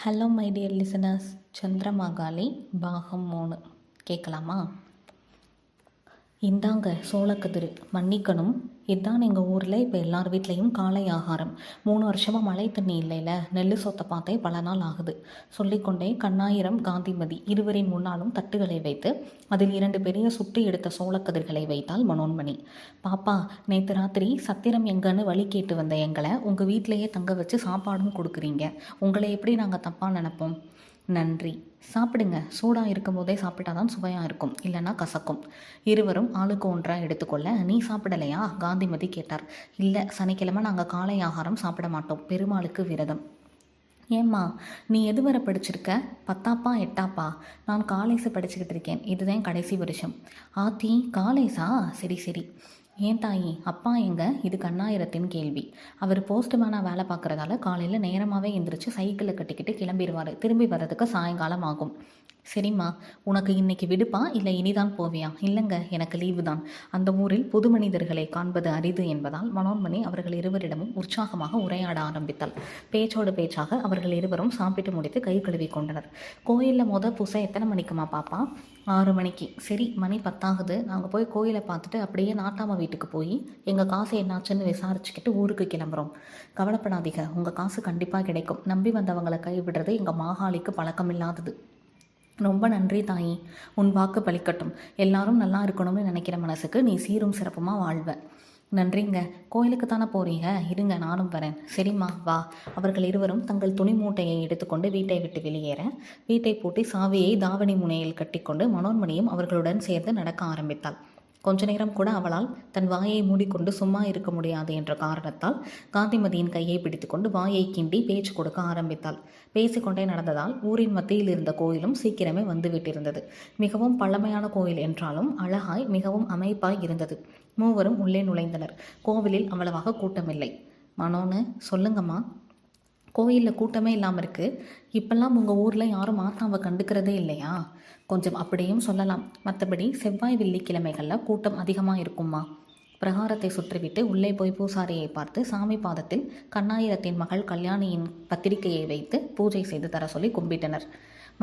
Hello my dear listeners, சந்திரமாகாளி பாகம் 3 கேட்கலாமா? இந்தாங்க சோளக்கதிர், மன்னிக்கணும். இதுதான் எங்கள் ஊரில் இப்போ எல்லார் வீட்லேயும் காலை ஆகாரம். 3 வருஷமாக மழை தண்ணி இல்லைல்ல, நெல் சொத்தை பார்த்தே பல நாள் ஆகுது. சொல்லிக்கொண்டே கண்ணாயிரம், காந்திமதி இருவரின் முன்னாலும் தட்டுகளை வைத்து அதில் 2 பெரிய சுட்டு எடுத்த சோளக்கதிர்களை வைத்தால் மனோன்மணி. பாப்பா, நேற்று ராத்திரி சத்திரம் எங்கன்னு வழி கேட்டு வந்த எங்களை உங்கள் வீட்டிலையே தங்க வச்சு சாப்பாடும் கொடுக்குறீங்க. உங்களை எப்படி நாங்கள் தப்பாக நினைப்போம்? நன்றி. சாப்பிடுங்க. சூடாக இருக்கும் போதே சாப்பிட்டாதான் சுவையாக இருக்கும், இல்லைன்னா கசக்கும். இருவரும் ஆளுக்கு ஒன்றாக எடுத்துக்கொள்ள, நீ சாப்பிடலையா? காந்திமதி கேட்டார். இல்லை, சனிக்கிழமை நாங்கள் காலை ஆகாரம் சாப்பிட மாட்டோம், பெருமாளுக்கு விரதம். ஏம்மா, நீ எது வரை படிச்சிருக்க? 10ஆப்பா 8ஆப்பா? நான் காலேஜ் படிச்சுக்கிட்டு இருக்கேன், இதுதான் கடைசி வருஷம். ஆத்தி, காலேஜா? சரி சரி. ஏன் தாயி, அப்பா எங்க? இது கண்ணாயிரத்தின் கேள்வி. அவர் போஸ்ட்மேனாக வேலை பார்க்குறதால காலையில் நேரமாகவே எந்திரிச்சு சைக்கிளை கட்டிக்கிட்டு கிளம்பிடுவார். திரும்பி வர்றதுக்கு சாயங்காலம் ஆகும். சரிம்மா, உனக்கு இன்னைக்கு விடுப்பா இல்லை இனிதான் போவியா? இல்லைங்க, எனக்கு லீவு தான். அந்த ஊரில் புது மனிதர்களை காண்பது அரிது என்பதால் மனோன்மணி அவர்கள் இருவரிடமும் உற்சாகமாக உரையாட ஆரம்பித்தாள். பேச்சோடு பேச்சாக அவர்கள் இருவரும் சாப்பிட்டு முடித்து கை கழுவி கொண்டனர். கோயிலில் பூசை எத்தனை மணிக்குமா பாப்பா? 6 மணிக்கு. சரி, மணி 10 ஆகுது. நாங்கள் போய் கோயிலை பார்த்துட்டு அப்படியே நாட்டாம வீட்டுக்கு போய் எங்கள் காசு என்னாச்சுன்னு விசாரிச்சுக்கிட்டு ஊருக்கு கிளம்புறோம். கவலைப்படாதீங்க, உங்கள் காசு கண்டிப்பாக கிடைக்கும். நம்பி வந்தவங்களை கைவிடுறது எங்கள் மாகாளிக்கு பழக்கம் இல்லாதது. ரொம்ப நன்றி தாயி, உன் வாக்கு பலிக்கட்டும். எல்லாரும் நல்லா இருக்கணும்னு நினைக்கிற மனசுக்கு நீ சீரும் சிறப்புமாக வாழ்வ. நன்றிங்க. கோயிலுக்கு தானே போறீங்க? இருங்க, நானும் வரேன். சரிம்மா, வா. அவர்கள் இருவரும் தங்கள் துணி மூட்டையை எடுத்துக்கொண்டு வீட்டை விட்டு வெளியேற, வீட்டை பூட்டி சாவியை தாவணி முனையில் கட்டிக்கொண்டு மனோன்மணியும் அவர்களுடன் சேர்ந்து நடக்க ஆரம்பித்தாள். கொஞ்ச நேரம் கூட அவளால் தன் வாயை மூடிக்கொண்டு சும்மா இருக்க முடியாது என்ற காரணத்தால் காந்திமதியின் கையை பிடித்துக்கொண்டு வாயை கிண்டி பேச்சு கொடுக்க ஆரம்பித்தாள். பேசிக்கொண்டே நடந்ததால் ஊரின் மத்தியில் இருந்த கோயிலும் சீக்கிரமே வந்துவிட்டிருந்தது. மிகவும் பழமையான கோயில் என்றாலும் அழகாய் மிகவும் அமைப்பாய் இருந்தது. மூவரும் உள்ளே நுழைந்தனர். கோவிலில் அவ்வளவாக கூட்டமில்லை. மனோன்னு, சொல்லுங்கம்மா. கோயிலில் கூட்டமே இல்லாமல் இருக்குது. இப்பெல்லாம் உங்கள் ஊரில் யாரும் மாத்தாவை கண்டுக்கிறதே இல்லையா? கொஞ்சம் அப்படியும் சொல்லலாம். மற்றபடி செவ்வாய் வெள்ளிக்கிழமைகளில் கூட்டம் அதிகமாக இருக்குமா? பிரகாரத்தை சுற்றிவிட்டு உள்ளே போய் பூசாரியை பார்த்து சாமி பாதத்தில் கண்ணாயிரத்தின் மகள் கல்யாணியின் பத்திரிகையை வைத்து பூஜை செய்து தர சொல்லி கும்பிட்டனர்.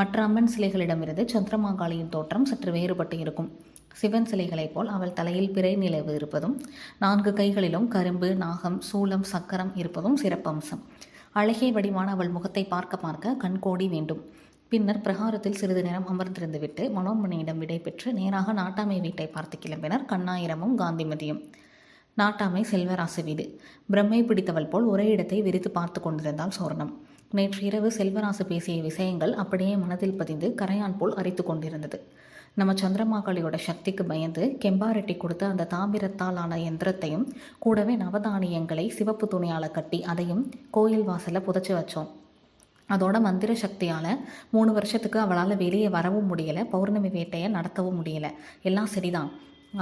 மற்ற அம்மன் சிலைகளிடமிருந்து சந்திரமாகாளியின் தோற்றம் சற்று வேறுபட்டு இருக்கும். சிவன் சிலைகளைப் போல் அவள் தலையில் பிறை நிலவு இருப்பதும் 4 கைகளிலும் கரும்பு, நாகம், சூலம், சக்கரம் இருப்பதும் சிறப்பம்சம். அழகிய வடிவான அவள் முகத்தை பார்க்க பார்க்க கண்கோடி வேண்டும். பின்னர் பிரகாரத்தில் சிறிது நேரம் அமர்ந்திருந்து விட்டு மனோன்மணியிடம் விடை பெற்று நேராக நாட்டாமை வீட்டை பார்த்து கிளம்பினர் கண்ணாயிரமும் காந்திமதியும். நாட்டாமை செல்வராசு வீடு. பிரம்மை பிடித்தவள் போல் ஒரே இடத்தை விரித்து பார்த்து கொண்டிருந்தாள் சோர்ணம். நேற்று இரவு செல்வராசு பேசிய விஷயங்கள் அப்படியே மனதில் பதிந்து கரையான் போல் அரித்து கொண்டிருந்தது. நம்ம சந்திரமாகாளியோட சக்திக்கு பயந்து கெம்பாரெட்டி கொடுத்த அந்த தாமிரத்தால் ஆன யந்திரத்தையும் கூடவே நவதானியங்களை சிவப்பு துணியால் கட்டி அதையும் கோயில் வாசலில் புதைச்சி வச்சோம். அதோட மந்திர சக்தியால் 3 வருஷத்துக்கு அவளால் வெளியே வரவும் முடியலை, பௌர்ணமி வேட்டையை நடத்தவும் முடியலை. எல்லாம் சரிதான்.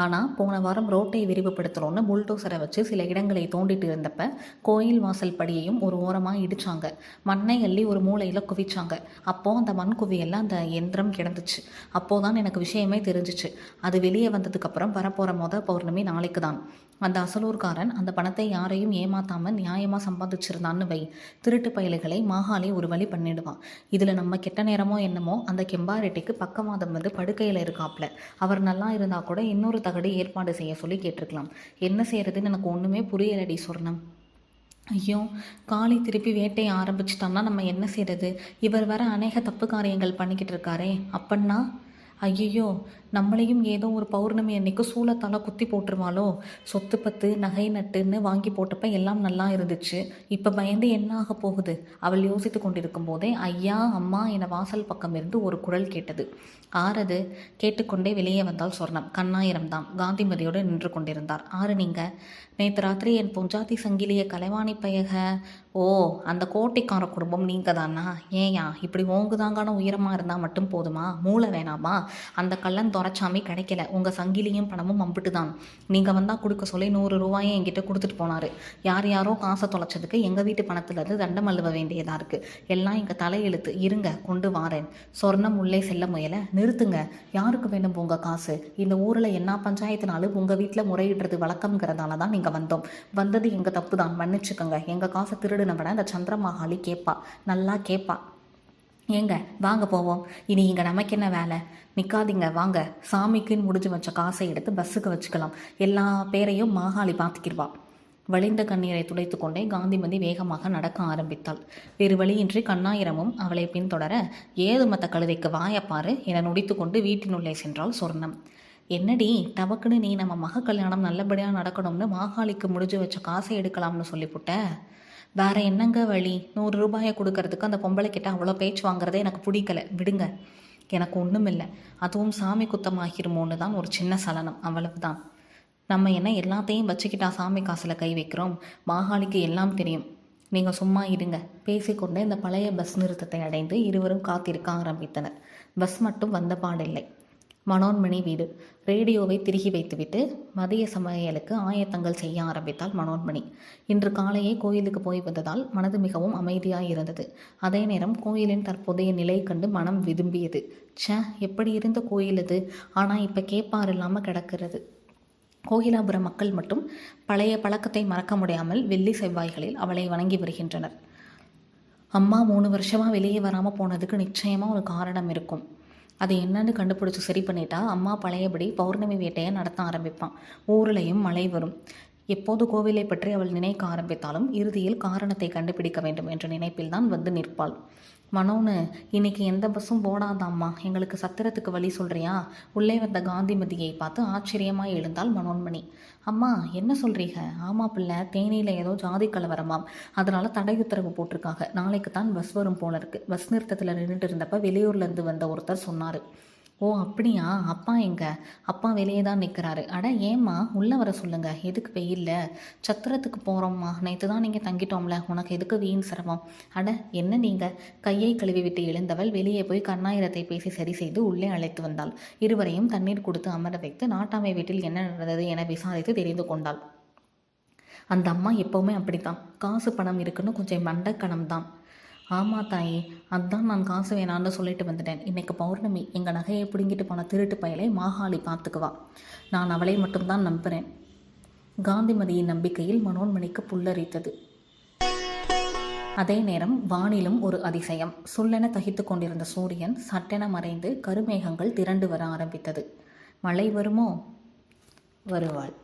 ஆனால் போன வாரம் ரோட்டை விரிவுபடுத்தணும்னு புல்டோசரை வச்சு சில இடங்களை தோண்டிட்டு இருந்தப்ப கோயில் வாசல் படியையும் ஒரு ஓரமாக இடித்தாங்க. மண்ணை அள்ளி ஒரு மூலையில் குவிச்சாங்க. அப்போது அந்த மண் குவியெல்லாம் அந்த யந்திரம் கிடந்துச்சு. அப்போதான் எனக்கு விஷயமே தெரிஞ்சிச்சு. அது வெளியே வந்ததுக்கப்புறம் வரப்போகிற பௌர்ணமி நாளைக்கு தான். அந்த அசலூர்காரன் அந்த பணத்தை யாரையும் ஏமாத்தாமல் நியாயமாக சம்பாதிச்சிருந்தான்னு வை. திருட்டு பயலுகளை மாகாளி ஒரு வழி பண்ணிடுவான். இதில் நம்ம கெட்ட நேரமோ என்னமோ அந்த கெம்பாரெட்டிக்கு பக்கவாதம் வந்து படுக்கையில் இருக்காப்ல. அவர் நல்லா இருந்தால் கூட இன்னொரு தகடு ஏற்பாடு செய்ய சொல்லி கேட்டிருக்கலாம். என்ன செய்யறதுன்னு எனக்கு ஒன்றுமே புரியலடி சொர்ணம். ஐயோ, காளி திருப்பி வேட்டையை ஆரம்பிச்சிட்டான்னா நம்ம என்ன செய்யறது? இவர் வர அநேக தப்பு காரியங்கள் பண்ணிக்கிட்டு இருக்காரே. அப்பன்னா ஐயோ, நம்மளையும் ஏதோ ஒரு பௌர்ணமி அன்னைக்கு சூளத்தால் குத்தி போட்டுருவாளோ? சொத்து பத்து நகை நட்டுன்னு வாங்கி போட்டப்ப எல்லாம் நல்லா இருந்துச்சு. இப்போ பயந்து என்ன ஆக போகுது? அவள் யோசித்து கொண்டிருக்கும் போதே ஐயா அம்மா என வாசல் பக்கம் இருந்து ஒரு குரல் கேட்டது. ஆறது? கேட்டுக்கொண்டே வெளியே வந்தால் சொர்ணம். கண்ணாயிரம் தான் காந்திமதியோடு நின்று கொண்டிருந்தார். ஆறு நீங்க? நேற்று ராத்திரி என் பொஞ்சாதி சங்கிலிய கலைவாணி பயக. ஓ, அந்த கோட்டைக்கார குடும்பம் நீங்கள் தானா? ஏயா இப்படி ஓங்குதாங்கான உயரமாக இருந்தால் மட்டும் போதுமா? மூளை வேணாமா? அந்த கள்ளன் துரைச்சாமி கிடைக்கல. உங்கள் சங்கிலியும் பணமும் அம்பிட்டு தான். நீங்கள் வந்தால் கொடுக்க சொல்லி 100 ரூபாயை என்கிட்ட கொடுத்துட்டு போனார். யாரோ காசை தொலைச்சதுக்கு எங்கள் வீட்டு பணத்துலேருந்து தண்டம் அழுவ வேண்டியதாக இருக்குது. எல்லாம் எங்கள் தலையெழுத்து. இருங்க, கொண்டு வாரேன். சொர்ணம் உள்ளே செல்ல முயல. நிறுத்துங்க. யாருக்கு வேணும் உங்கள் காசு? இந்த ஊரில் என்ன பஞ்சாயத்துனாலும் உங்கள் வீட்டில் முறையிடுறது வழக்கம்ங்கிறதால தான் நீங்கள் வந்தோம். வந்தது எங்கள் தப்பு தான், மன்னிச்சுக்கோங்க. எங்கள் காசை திருடுனவன அந்த சந்திரமாகாளி கேட்பா, நல்லா கேட்பா. ஏங்க வாங்க போவோம். இனி இங்கே நமக்கு என்ன வேலை? நிற்காதீங்க வாங்க. சாமிக்குன்னு முடிஞ்சு வச்ச காசை எடுத்து பஸ்ஸுக்கு வச்சுக்கலாம். எல்லா பேரையும் மாகாளி பார்த்துக்கிடுவா. வழிந்த கண்ணீரை துடைத்து கொண்டே காந்திமதி வேகமாக நடக்க ஆரம்பித்தாள். வேறு வழியின்றி கண்ணாயிரமும் அவளை பின்தொடர, ஏது மத்த கழுதைக்கு வாயப்பாரு என நொடித்து கொண்டு வீட்டினுள்ளே சென்றாள் சொர்ணம். என்னடி டபக்குன்னு நீ நம்ம மக கல்யாணம் நல்லபடியாக நடக்கணும்னு மாகாளிக்கு முடிஞ்சு வச்ச காசை எடுக்கலாம்னு சொல்லிவிட்ட? வேற என்னங்க வழி? 100 ரூபாயை கொடுக்கறதுக்கு அந்த பொம்பளை கிட்ட அவ்வளோ பேச்சு வாங்குறதே எனக்கு பிடிக்கல. விடுங்க. எனக்கு ஒன்றும் இல்லை. அதுவும் சாமி குத்தமாகிருமோன்னு தான் ஒரு சின்ன சலனம், அவ்வளவுதான். நம்ம என்ன எல்லாத்தையும் வச்சுக்கிட்டா சாமி காசில் கை வைக்கிறோம்? மாகாளிக்கு எல்லாம் தெரியும். நீங்கள் சும்மா இருங்க. பேசிக்கொண்டே இந்த பழைய பஸ் நிறுத்தத்தை அடைந்து இருவரும் காத்திருக்க ஆரம்பித்தனர். பஸ் மட்டும் வந்த பாடில்லை. மனோன்மணி வீடு. ரேடியோவை திருகி வைத்துவிட்டு மதிய சமையலுக்கு ஆயத்தங்கள் செய்ய ஆரம்பித்தாள் மனோன்மணி. இன்று காலையே கோயிலுக்கு போய் வந்ததால் மனது மிகவும் அமைதியாய் இருந்தது. அதே நேரம் கோயிலின் தற்போதைய நிலை கண்டு மனம் விரும்பியது. எப்படி இருந்த கோயில் அது? ஆனால் இப்போ கேட்பார் இல்லாமல் கிடக்கிறது. கோகிலாபுரம் மக்கள் மட்டும் பழைய பழக்கத்தை மறக்க முடியாமல் வெள்ளி செவ்வாய்களில் அவளை வணங்கி வருகின்றனர். அம்மா 3 வருஷமாக வெளியே வராமல் போனதுக்கு நிச்சயமாக ஒரு காரணம் இருக்கும். அது என்னன்னு கண்டுபிடிச்சி சரி பண்ணிட்டா அம்மா பழையபடி பௌர்ணமி வேட்டையை நடத்த ஆரம்பிப்பான். ஊர்லேயும் மழை வரும். எப்போது கோவிலை பற்றி அவள் நினைக்க ஆரம்பித்தாலும் இறுதியில் காரணத்தை கண்டுபிடிக்க வேண்டும் என்ற நினைப்பில் தான் வந்து நிற்பாள். மனோன்னு, இன்னைக்கு எந்த பஸ்ஸும் போடாதாம்மா, எங்களுக்கு சத்திரத்துக்கு வழி சொல்கிறியா? உள்ளே வந்த காந்திமதியை பார்த்து ஆச்சரியமாக எழுந்தாள் மனோன்மணி. அம்மா என்ன சொல்கிறீங்க? ஆமா பிள்ளை, தேனியில் ஏதோ ஜாதி கலவரமாம், அதனால் தடை உத்தரவு போட்டிருக்காங்க. நாளைக்கு தான் பஸ் வரும் போல இருக்கு. பஸ் நிறுத்தத்தில் நின்றுட்டு இருந்தப்ப வெளியூர்லேருந்து வந்த ஒருத்தர் சொன்னார். ஓ அப்படியா? அப்பா எங்க? அப்பா வெளியே தான் நிற்கிறாரு. அட ஏம்மா உள்ளே வர சொல்லுங்க. எதுக்கு வெயில்ல? சத்திரத்துக்கு போகிறோம்மா. நேற்று தான் நீங்கள் தங்கிட்டோம்ல, உனக்கு எதுக்கு வீண் சிரமம்? அட என்ன நீங்கள்? கையை கழுவி விட்டு எழுந்தவள் வெளியே போய் கண்ணாயிரத்தை பேசி சரி செய்து உள்ளே அழைத்து வந்தாள். இருவரையும் தண்ணீர் கொடுத்து அமர வைத்து நாட்டாமை வீட்டில் என்ன நடந்தது என விசாரித்து தெரிந்து கொண்டாள். அந்த அம்மா எப்போவுமே அப்படித்தான். காசு பணம் இருக்குன்னு கொஞ்சம் மண்டக்கணம் தான். ஆமாம் தாயே, அதான் நான் காசு வேணான்னு சொல்லிட்டு வந்துட்டேன். இன்னைக்கு பௌர்ணமி. எங்கள் நகையை பிடுங்கிட்டு போன திருட்டு பயலை மாகாளி பார்த்துக்குவா. நான் அவளை மட்டும்தான் நம்புகிறேன். காந்திமதியின் நம்பிக்கையில் மனோன்மணிக்கு புல்லரித்தது. அதே நேரம் வானிலும் ஒரு அதிசயம். சுள்ளென தகித்து கொண்டிருந்த சூரியன் சட்டென மறைந்து கருமேகங்கள் திரண்டு வர ஆரம்பித்தது. மழை வருமோ? வருவாள்.